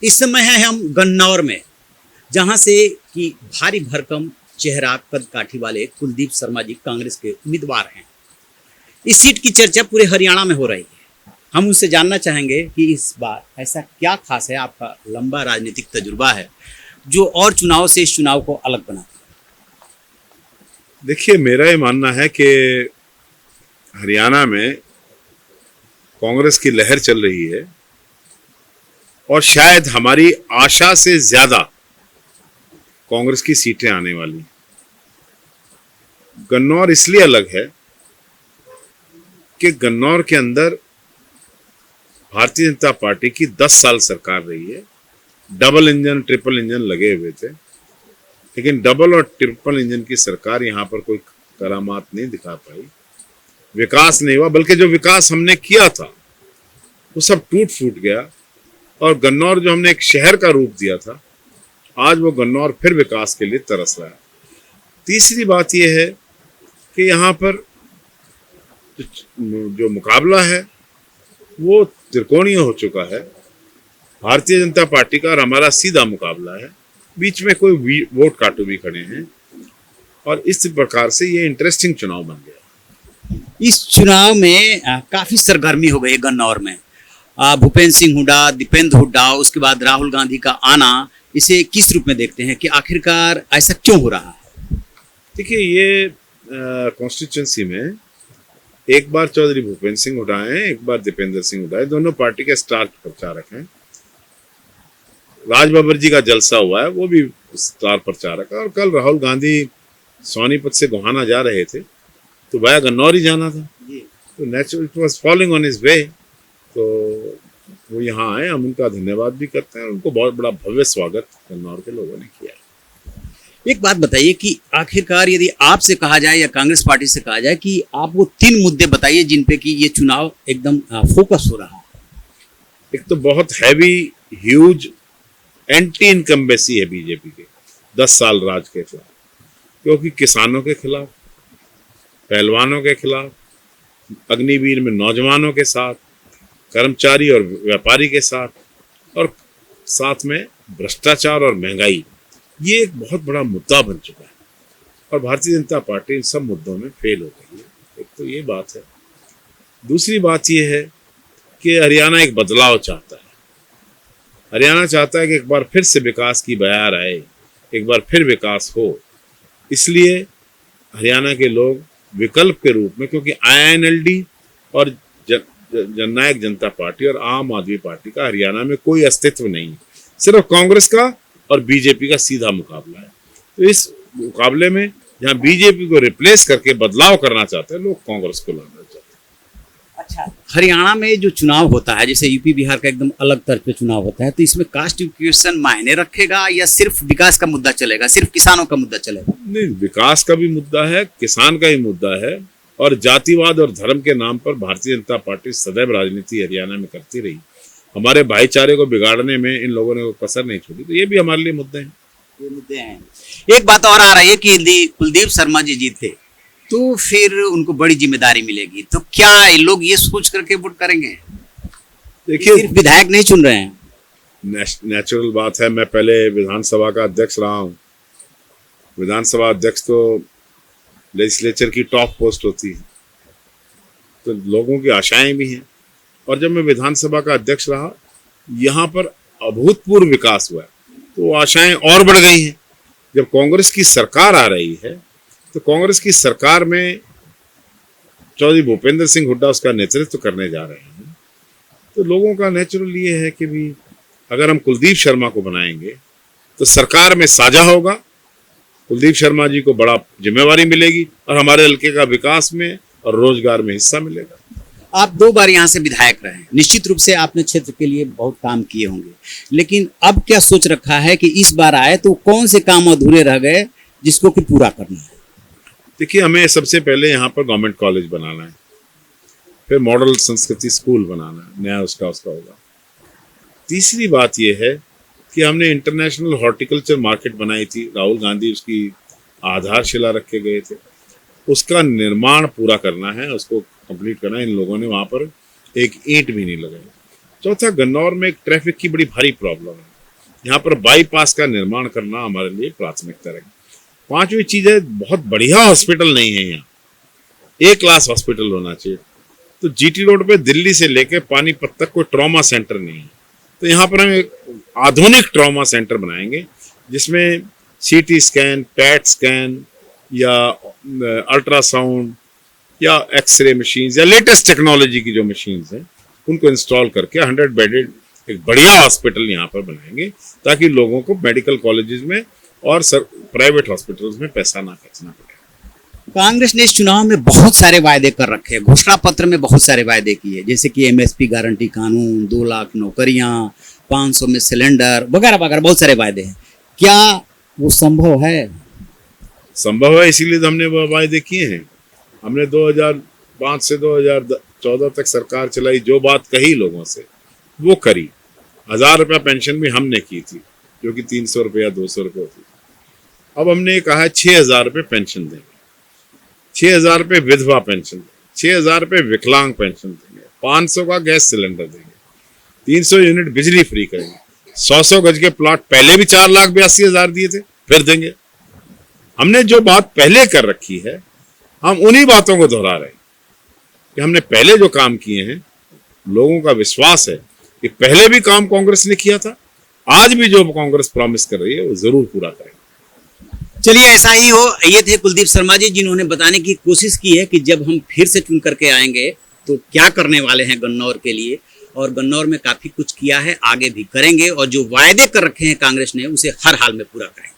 इस समय है हम गन्नौर में, जहां से कि भारी भरकम चेहरा कद काठी वाले कुलदीप शर्मा जी कांग्रेस के उम्मीदवार हैं। इस सीट की चर्चा पूरे हरियाणा में हो रही है। हम उनसे जानना चाहेंगे कि इस बार ऐसा क्या खास है, आपका लंबा राजनीतिक तजुर्बा है जो और चुनाव से इस चुनाव को अलग बनाता है। देखिए, मेरा ये मानना है कि हरियाणा में कांग्रेस की लहर चल रही है और शायद हमारी आशा से ज्यादा कांग्रेस की सीटें आने वाली। गन्नौर इसलिए अलग है कि गन्नौर के अंदर भारतीय जनता पार्टी की 10 साल सरकार रही है। डबल इंजन ट्रिपल इंजन लगे हुए थे, लेकिन डबल और ट्रिपल इंजन की सरकार यहाँ पर कोई करामात नहीं दिखा पाई। विकास नहीं हुआ, बल्कि जो विकास हमने किया था वो सब टूट फूट गया। और गन्नौर जो हमने एक शहर का रूप दिया था, आज वो गन्नौर फिर विकास के लिए तरस रहा है। तीसरी बात यह है कि यहाँ पर जो मुकाबला है वो त्रिकोणीय हो चुका है। भारतीय जनता पार्टी का और हमारा सीधा मुकाबला है, बीच में कोई वोट काटू भी खड़े हैं, और इस प्रकार से ये इंटरेस्टिंग चुनाव बन गया। इस चुनाव में काफी सरगर्मी हो गई गन्नौर में। भूपेंद्र सिंह हुड्डा, दीपेंद्र हुड्डा, उसके बाद राहुल गांधी का आना, इसे किस रूप में देखते हैं कि आखिरकार ऐसा क्यों हो रहा है? देखिए, ये कॉन्स्टिट्यूंसी में एक बार चौधरी भूपेंद्र सिंह हुड्डा हैं, एक बार दीपेंद्र सिंह हुड्डा हैं, दोनों पार्टी के स्टार प्रचारक हैं। राज बब्बर जी का जलसा हुआ है, वो भी स्टार प्रचारक है। और कल राहुल गांधी सोनीपत से गोहाना जा रहे थे तो वाया गन्नौर ही जाना था, तो natural it was following on his way, तो वो यहाँ आए। हम उनका धन्यवाद भी करते हैं, उनको बहुत बड़ा भव्य स्वागत गन्नौर के लोगों ने किया। एक बात बताइए कि आखिरकार यदि आपसे कहा जाए या कांग्रेस पार्टी से कहा जाए कि आप वो 3 मुद्दे बताइए जिन पे कि ये चुनाव एकदम फोकस हो रहा है। एक तो बहुत हैवी ह्यूज एंटी इनकम्बेंसी है बीजेपी के 10 साल राज के खिलाफ, क्योंकि किसानों के खिलाफ, पहलवानों के खिलाफ, अग्निवीर में नौजवानों के साथ, कर्मचारी और व्यापारी के साथ, और साथ में भ्रष्टाचार और महंगाई, ये एक बहुत बड़ा मुद्दा बन चुका है। और भारतीय जनता पार्टी इन सब मुद्दों में फेल हो गई है। एक तो ये बात है। दूसरी बात ये है कि हरियाणा एक बदलाव चाहता है। हरियाणा चाहता है कि एक बार फिर से विकास की बयार आए, एक बार फिर विकास हो। इसलिए हरियाणा के लोग विकल्प के रूप में, क्योंकि INLD और जननायक जनता पार्टी और आम आदमी पार्टी का हरियाणा में कोई अस्तित्व नहीं है, सिर्फ कांग्रेस का और बीजेपी का सीधा मुकाबला है। तो इस मुकाबले में जहां बीजेपी को रिप्लेस करके बदलाव करना चाहते हैं, लोग कांग्रेस को लाना चाहते हैं। अच्छा, हरियाणा में जो चुनाव होता है, जैसे यूपी बिहार का एकदम अलग तर्ज पे चुनाव होता है, तो इसमें कास्ट इक्वेशन मायने रखेगा या सिर्फ विकास का मुद्दा चलेगा, सिर्फ किसानों का मुद्दा चलेगा? नहीं, विकास का भी मुद्दा है, किसान का भी मुद्दा है, और जातिवाद और धर्म के नाम पर भारतीय जनता पार्टी सदैव राजनीति हरियाणा में करती रही। हमारे भाईचारे को बिगाड़ने में इन लोगों ने कोई कसर नहीं छोड़ी, तो ये भी हमारे लिए मुद्दे हैं। ये मुद्दे हैं। एक बात और आ रही है कि यदि कुलदीप शर्मा जी जीते तो फिर उनको बड़ी जिम्मेदारी मिलेगी, तो क्या लोग ये सोच करके वोट करेंगे? देखिए, सिर्फ विधायक नहीं चुन रहे हैं। नेचुरल बात है। मैं पहले विधानसभा का अध्यक्ष रहा हूँ। विधानसभा अध्यक्ष तो लेजिस्लेचर की टॉप पोस्ट होती है, तो लोगों की आशाएं भी हैं। और जब मैं विधानसभा का अध्यक्ष रहा, यहाँ पर अभूतपूर्व विकास हुआ है, तो आशाएं और बढ़ गई हैं। जब कांग्रेस की सरकार आ रही है, तो कांग्रेस की सरकार में चौधरी भूपेंद्र सिंह हुड्डा उसका नेतृत्व करने जा रहे हैं, तो लोगों का नेचुरल ये है कि भी अगर हम कुलदीप शर्मा को बनाएंगे तो सरकार में साझा होगा, कुलदीप शर्मा जी को बड़ा जिम्मेवारी मिलेगी, और हमारे हल्के का विकास में और रोजगार में हिस्सा मिलेगा। आप 2 बार यहाँ से विधायक रहे, निश्चित रूप से आपने क्षेत्र के लिए बहुत काम किए होंगे, लेकिन अब क्या सोच रखा है कि इस बार आए तो कौन से काम अधूरे रह गए जिसको कि पूरा करना है? देखिए, हमें सबसे पहले यहाँ पर गवर्नमेंट कॉलेज बनाना है, फिर मॉडल संस्कृति स्कूल बनाना है, नया उसका होगा। तीसरी बात यह है कि हमने इंटरनेशनल हॉर्टिकल्चर मार्केट बनाई थी, राहुल गांधी उसकी आधारशिला रखे गए थे, उसका निर्माण पूरा करना है, उसको कंप्लीट करना है। इन लोगों ने वहाँ पर एक ईंट भी नहीं लगाई। चौथा, गन्नौर में एक ट्रैफिक की बड़ी भारी प्रॉब्लम है। यहाँ पर बाईपास का निर्माण करना हमारे लिए प्राथमिकता रहेगी। पांचवी चीज है, बहुत बढ़िया हॉस्पिटल नहीं है यहाँ, ए क्लास हॉस्पिटल होना चाहिए। तो जीटी रोड पे दिल्ली से लेके पानीपत तक कोई ट्रॉमा सेंटर नहीं है, तो यहाँ पर हम एक आधुनिक ट्रॉमा सेंटर बनाएंगे जिसमें सीटी स्कैन, पैट स्कैन या अल्ट्रासाउंड या एक्सरे मशीन्स या लेटेस्ट टेक्नोलॉजी की जो मशीन्स हैं उनको इंस्टॉल करके 100 बेडेड एक बढ़िया हॉस्पिटल यहाँ पर बनाएंगे, ताकि लोगों को मेडिकल कॉलेजेस में और प्राइवेट हॉस्पिटल्स में पैसा ना खर्चना पड़े। कांग्रेस ने इस चुनाव में बहुत सारे वायदे कर रखे हैं, घोषणा पत्र में बहुत सारे वायदे किए, जैसे कि एमएसपी गारंटी कानून, 2 लाख नौकरियां, 500 में सिलेंडर वगैरह वगैरह बहुत सारे वायदे हैं। क्या वो संभव है? संभव है, इसीलिए तो हमने वो वायदे किए हैं। हमने 2005 से 2014 तक सरकार चलाई, जो बात कही लोगों से वो करी। 1000 रुपया पेंशन भी हमने की थी, जो कि 300 रुपया 200 रुपये होती। अब हमने कहा है 6000 रुपये पेंशन देंगे, 6000 रुपये विधवा पेंशन, 6000 रुपये विकलांग पेंशन देंगे, 500 का गैस सिलेंडर देंगे, 300 यूनिट बिजली फ्री करेंगे, 100 गज के प्लॉट पहले भी 4,82,000 दिए थे, फिर देंगे। हमने जो बात पहले कर रखी है हम उन्हीं बातों को दोहरा रहे हैं कि हमने पहले जो काम किए हैं, लोगों का विश्वास है कि पहले भी काम कांग्रेस ने किया था, आज भी जो कांग्रेस प्रॉमिस कर रही है वो जरूर पूरा करेंगे। चलिए ऐसा ही हो। ये थे कुलदीप शर्मा जी, जिन्होंने बताने की कोशिश की है कि जब हम फिर से चुन करके आएंगे तो क्या करने वाले हैं गन्नौर के लिए, और गन्नौर में काफी कुछ किया है, आगे भी करेंगे, और जो वायदे कर रखे हैं कांग्रेस ने उसे हर हाल में पूरा करेंगे।